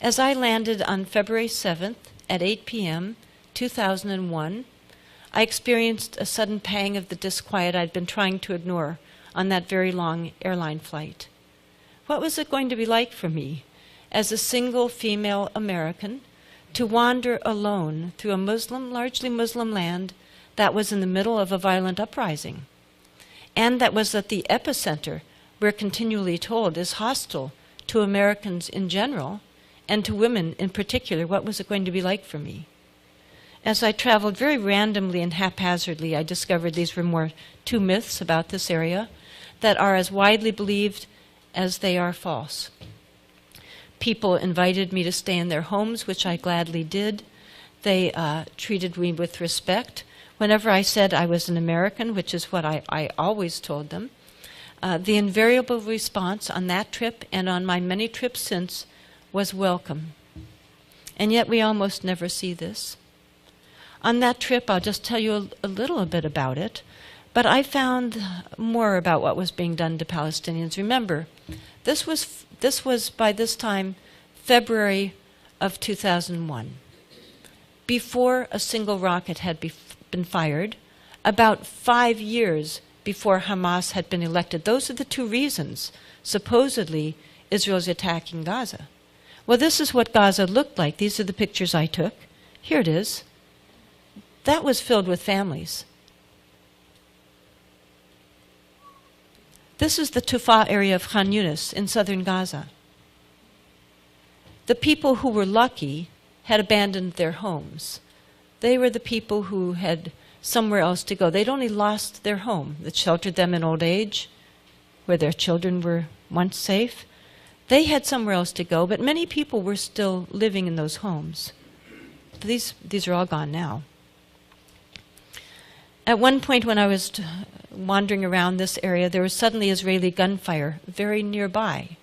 As I landed on February 7th at 8 p.m., 2001, I experienced a sudden pang of the disquiet I'd been trying to ignore on that very long airline flight. What was it going to be like for me, as a single female American, to wander alone through a largely Muslim land that was in the middle of a violent uprising, and that was at the epicenter, we're continually told, is hostile to Americans in general, and to women in particular? What was it going to be like for me? As I traveled very randomly and haphazardly, I discovered these were two myths about this area that are as widely believed as they are false. People invited me to stay in their homes, which I gladly did. They treated me with respect. Whenever I said I was an American, which is what I always told them, the invariable response on that trip and on my many trips since was welcome. And yet we almost never see this. On that trip, I'll just tell you a little bit about it, but I found more about what was being done to Palestinians. Remember, this was by this time February of 2001. Before a single rocket had been fired, about 5 years before Hamas had been elected. Those are the two reasons, supposedly, Israel's attacking Gaza. Well, this is what Gaza looked like. These are the pictures I took. Here it is. That was filled with families. This is the Tufa area of Khan Yunis in southern Gaza. The people who were lucky had abandoned their homes. They were the people who had somewhere else to go. They'd only lost their home that sheltered them in old age, where their children were once safe. They had somewhere else to go, but many people were still living in those homes. These are all gone now. At one point when I was wandering around this area, there was suddenly Israeli gunfire very nearby.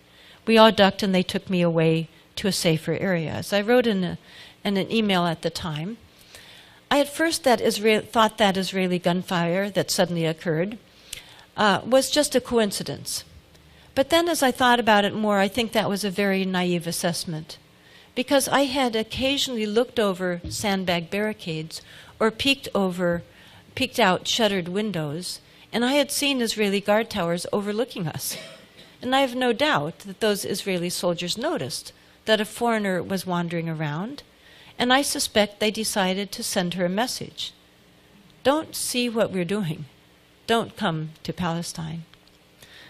We all ducked and they took me away to a safer area. As I wrote in an email at the time, I at first thought that Israeli gunfire that suddenly occurred was just a coincidence. But then as I thought about it more, I think that was a very naive assessment, because I had occasionally looked over sandbag barricades or peeked out shuttered windows, and I had seen Israeli guard towers overlooking us. And I have no doubt that those Israeli soldiers noticed that a foreigner was wandering around, and I suspect they decided to send her a message. Don't see what we're doing. Don't come to Palestine.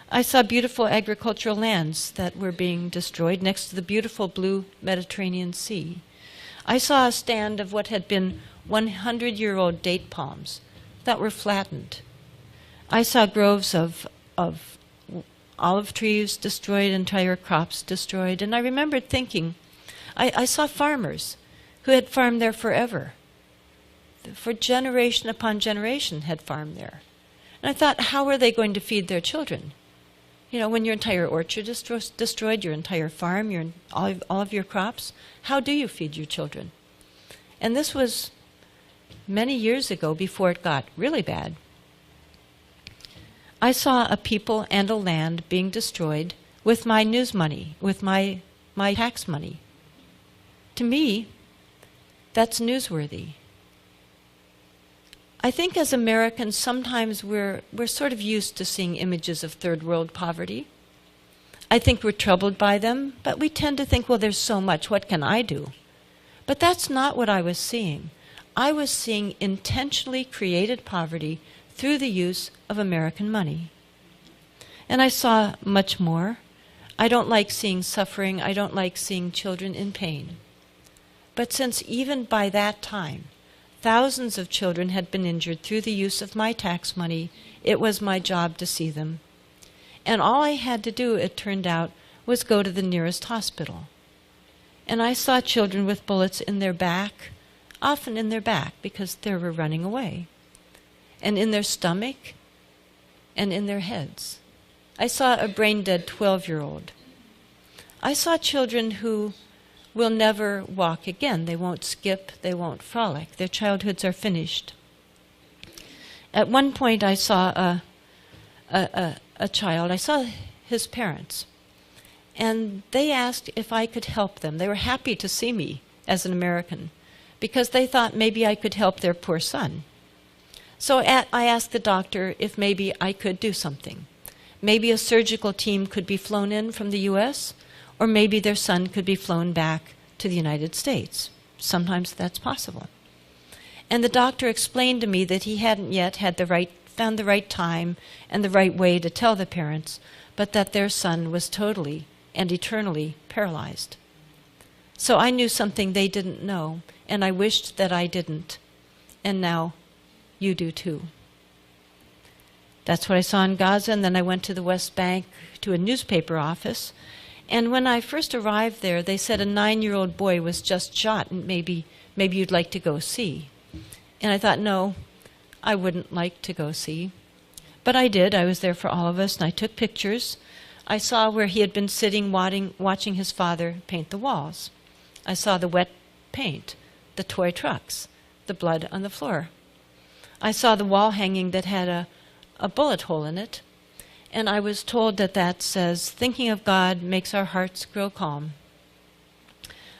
I saw beautiful agricultural lands that were being destroyed next to the beautiful blue Mediterranean Sea. I saw a stand of what had been 100-year-old date palms that were flattened. I saw groves of olive trees destroyed, entire crops destroyed, and I remembered thinking, I saw farmers who had farmed there forever, for generation upon generation had farmed there. And I thought, how are they going to feed their children? You know, when your entire orchard is destroyed, your entire farm, all of your crops, how do you feed your children? And this was many years ago, before it got really bad. I saw a people and a land being destroyed with my news money, with my tax money. To me, that's newsworthy. I think as Americans, sometimes we're sort of used to seeing images of third world poverty. I think we're troubled by them, but we tend to think, well, there's so much, what can I do? But that's not what I was seeing. I was seeing intentionally created poverty through the use of American money. And I saw much more. I don't like seeing suffering. I don't like seeing children in pain. But since even by that time, thousands of children had been injured through the use of my tax money, it was my job to see them. And all I had to do, it turned out, was go to the nearest hospital. And I saw children with bullets in their back, often in their back because they were running away, and in their stomach, and in their heads. I saw a brain-dead 12-year-old. I saw children who will never walk again. They won't skip, they won't frolic. Their childhoods are finished. At one point I saw a child, I saw his parents, And they asked if I could help them. They were happy to see me as an American because they thought maybe I could help their poor son. So I asked the doctor if maybe I could do something. Maybe a surgical team could be flown in from the U.S., or maybe their son could be flown back to the United States. Sometimes that's possible. And the doctor explained to me that he hadn't yet found the right time and the right way to tell the parents, but that their son was totally and eternally paralyzed. So I knew something they didn't know, and I wished that I didn't. And now you do too. That's what I saw in Gaza, and then I went to the West Bank to a newspaper office. And when I first arrived there, they said a 9-year-old boy was just shot, and maybe you'd like to go see. And I thought, no, I wouldn't like to go see. But I did. I was there for all of us, and I took pictures. I saw where he had been sitting watching his father paint the walls. I saw the wet paint, the toy trucks, the blood on the floor. I saw the wall hanging that had a bullet hole in it, and I was told that says, "Thinking of God makes our hearts grow calm."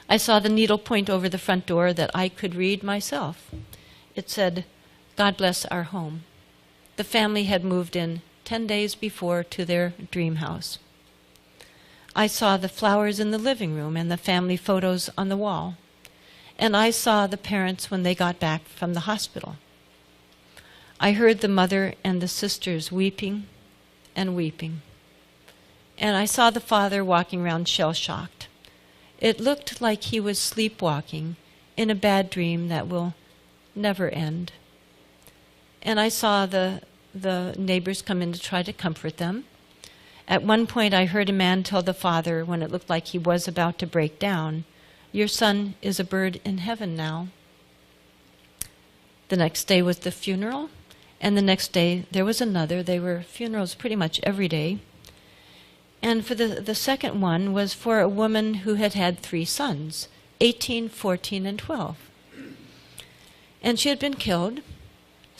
I saw the needle point over the front door that I could read myself. It said, "God bless our home." The family had moved in 10 days before to their dream house. I saw the flowers in the living room and the family photos on the wall. And I saw the parents when they got back from the hospital. I heard the mother and the sisters weeping and weeping. And I saw the father walking around shell-shocked. It looked like he was sleepwalking in a bad dream that will never end. And I saw the neighbors come in to try to comfort them. At one point I heard a man tell the father, when it looked like he was about to break down, "Your son is a bird in heaven now." The next day was the funeral, and the next day there was another. There were funerals pretty much every day. And for the second one was for a woman who had had 3 sons, 18, 14, and 12. And she had been killed.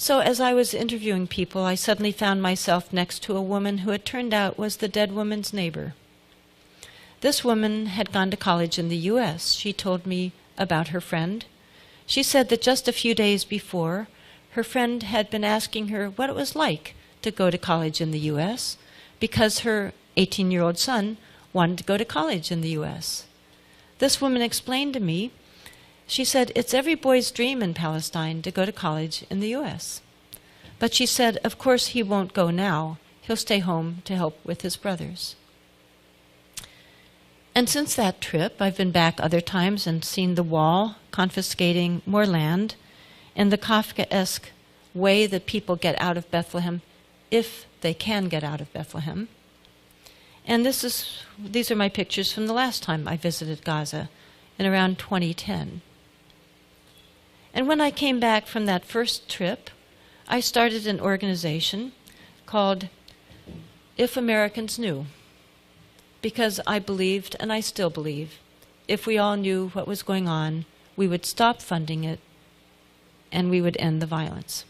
So as I was interviewing people, I suddenly found myself next to a woman who it turned out was the dead woman's neighbor. This woman had gone to college in the U.S. She told me about her friend. She said that just a few days before, her friend had been asking her what it was like to go to college in the U.S. because her 18-year-old son wanted to go to college in the U.S. This woman explained to me, she said, it's every boy's dream in Palestine to go to college in the U.S. But she said, of course he won't go now. He'll stay home to help with his brothers. And since that trip, I've been back other times and seen the wall confiscating more land and the Kafkaesque way that people get out of Bethlehem, if they can get out of Bethlehem. And these are my pictures from the last time I visited Gaza in around 2010. And when I came back from that first trip, I started an organization called If Americans Knew, because I believed, and I still believe, if we all knew what was going on, we would stop funding it and we would end the violence.